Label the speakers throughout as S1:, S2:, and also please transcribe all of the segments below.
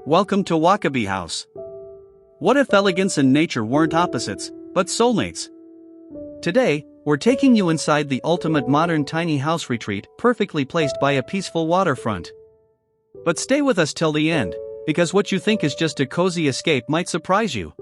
S1: Welcome to Wakaby House. What if elegance and nature weren't opposites, but soulmates? Today, we're taking you inside the ultimate modern tiny house retreat, perfectly placed by a peaceful waterfront. But stay with us till the end, because what you think is just a cozy escape might surprise you.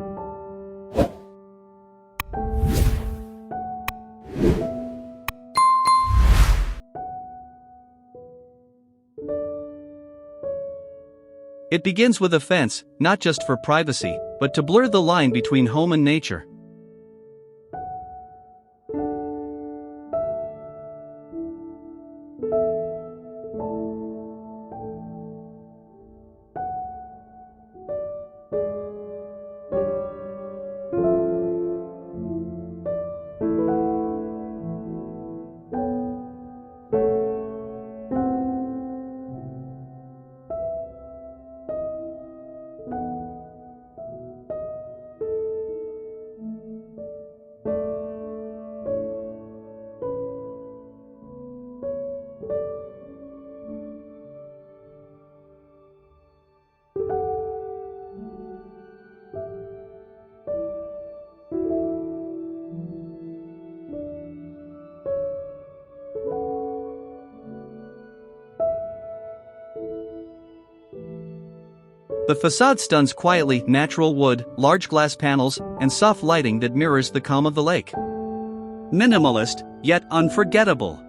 S1: It begins with a fence, not just for privacy, but to blur the line between home and nature. The facade stuns quietly: natural wood, large glass panels, and soft lighting that mirrors the calm of the lake. Minimalist, yet unforgettable.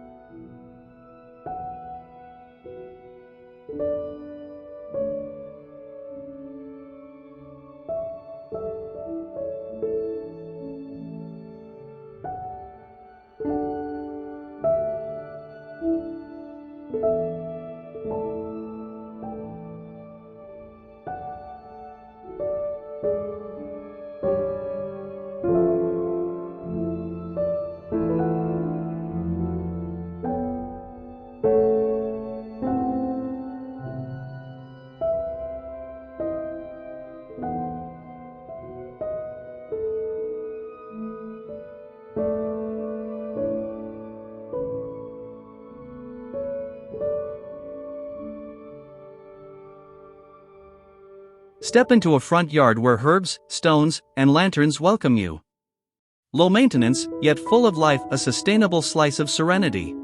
S1: Step into a front yard where herbs, stones, and lanterns welcome you. Low maintenance, yet full of life, a sustainable slice of serenity.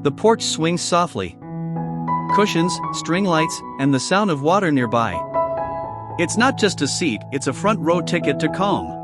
S1: The porch swings softly. Cushions, string lights, and the sound of water nearby. It's not just a seat, it's a front row ticket to calm.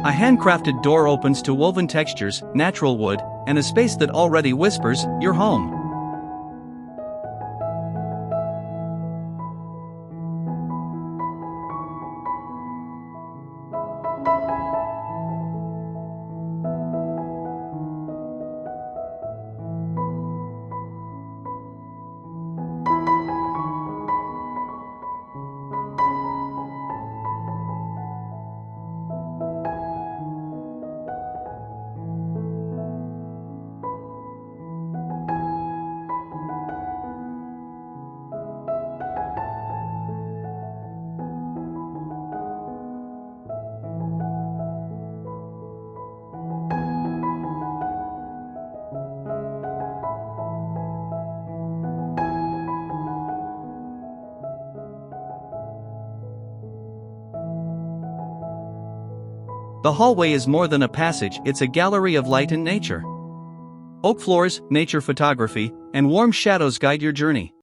S1: A handcrafted door opens to woven textures, natural wood, and a space that already whispers, "You're home." The hallway is more than a passage, it's a gallery of light and nature. Oak floors, nature photography, and warm shadows guide your journey.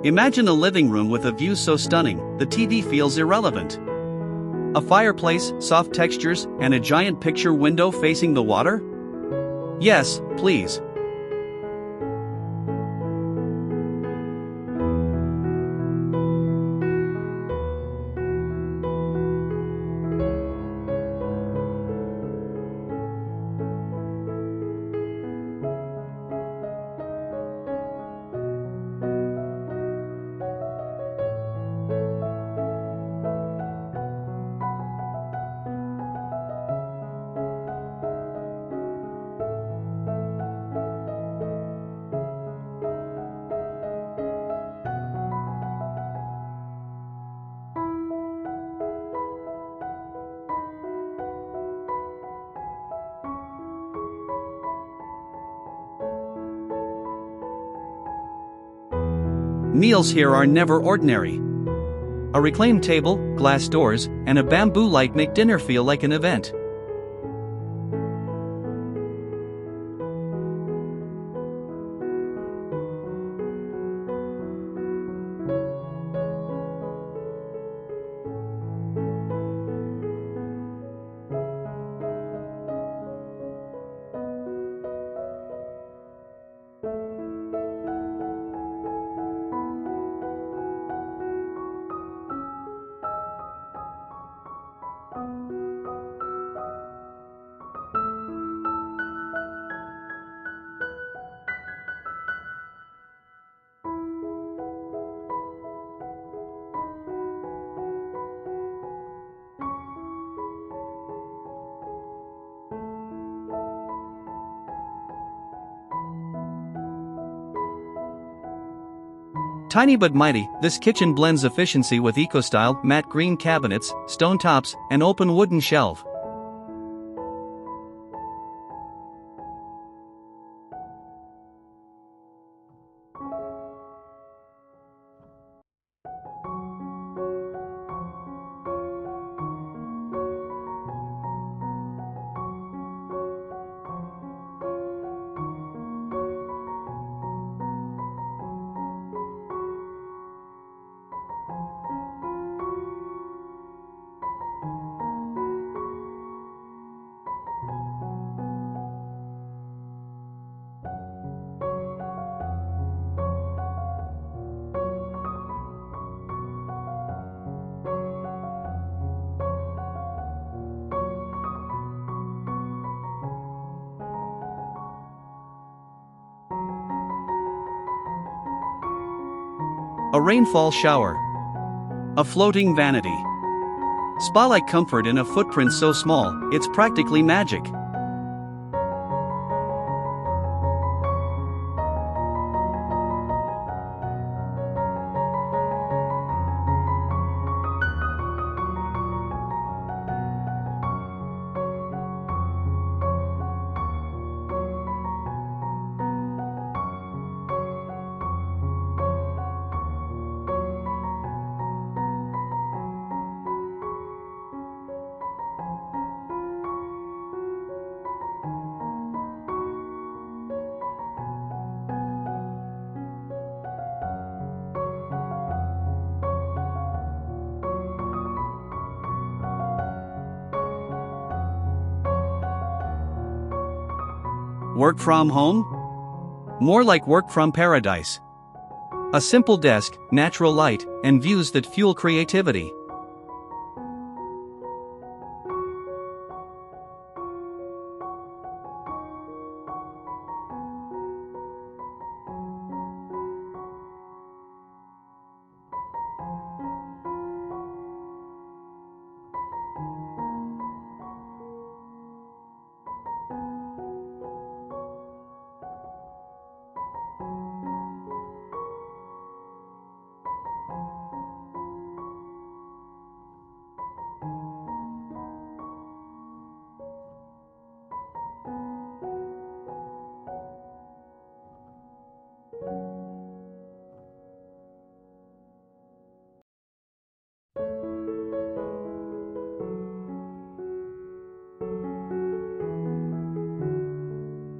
S1: Imagine a living room with a view so stunning, the TV feels irrelevant. A fireplace, soft textures, and a giant picture window facing the water? Yes, please. Meals here are never ordinary. A reclaimed table, glass doors, and a bamboo light make dinner feel like an event. Tiny but mighty, this kitchen blends efficiency with eco-style, matte green cabinets, stone tops, and open wooden shelf. A rainfall shower. A floating vanity. Spa-like comfort in a footprint so small, it's practically magic. Work from home? More like work from paradise. A simple desk, natural light, and views that fuel creativity.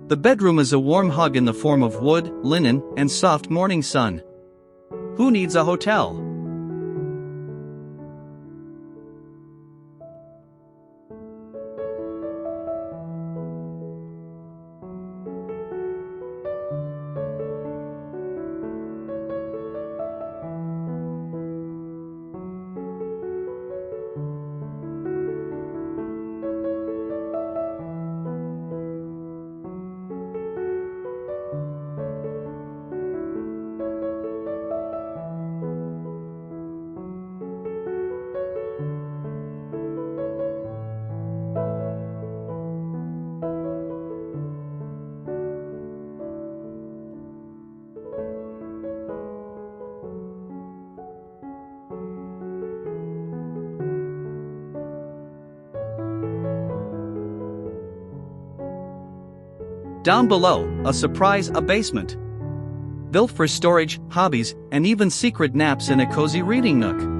S1: The bedroom is a warm hug in the form of wood, linen, and soft morning sun. Who needs a hotel? Down below, a surprise, a basement. Built for storage, hobbies, and even secret naps in a cozy reading nook.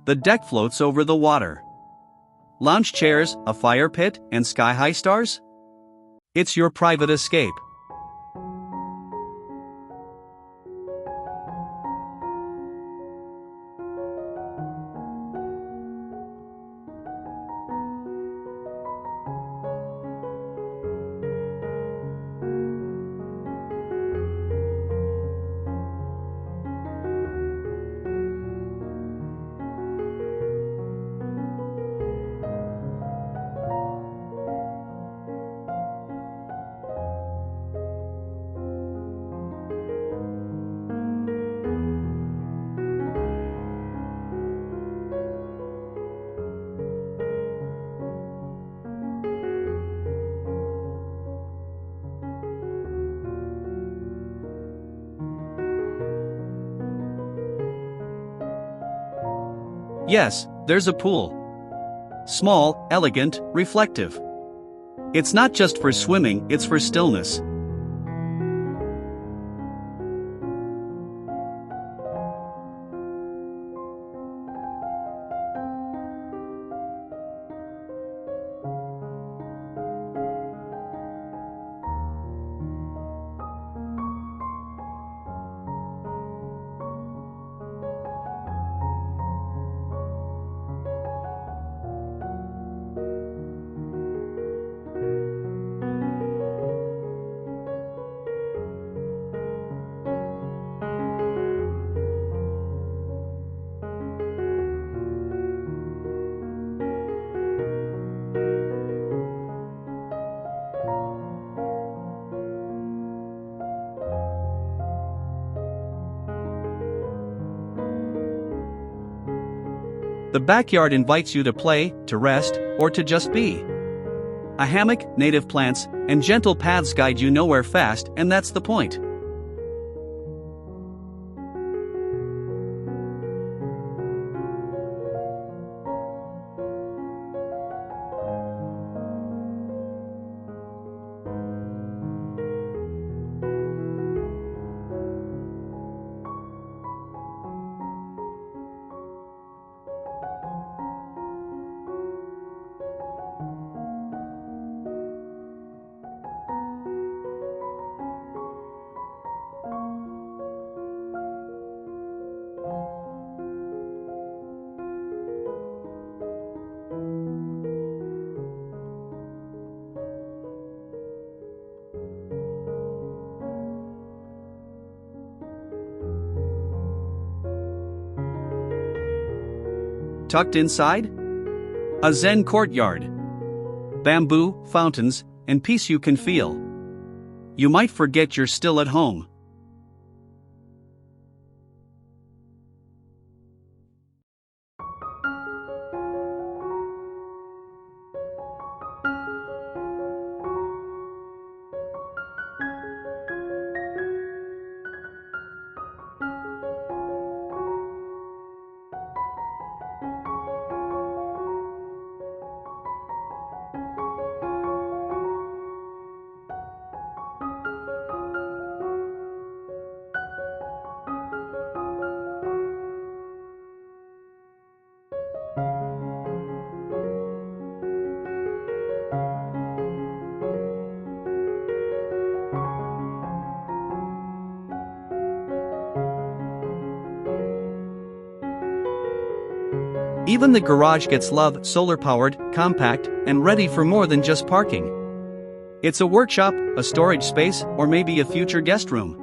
S1: The deck floats over the water. Lounge chairs, a fire pit, and sky-high stars? It's your private escape. Yes, there's a pool. Small, elegant, reflective. It's not just for swimming, it's for stillness. The backyard invites you to play, to rest, or to just be. A hammock, native plants, and gentle paths guide you nowhere fast, and that's the point. Tucked inside? A zen courtyard. Bamboo, fountains, and peace you can feel. You might forget you're still at home. Even the garage gets love, solar-powered, compact, and ready for more than just parking. It's a workshop, a storage space, or maybe a future guest room.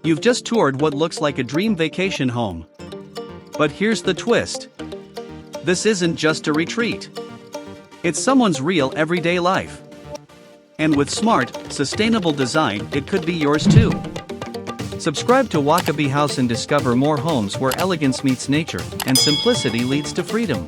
S1: You've just toured what looks like a dream vacation home. But here's the twist. This isn't just a retreat. It's someone's real everyday life. And with smart, sustainable design, it could be yours too. Subscribe to Wakaby House and discover more homes where elegance meets nature and simplicity leads to freedom.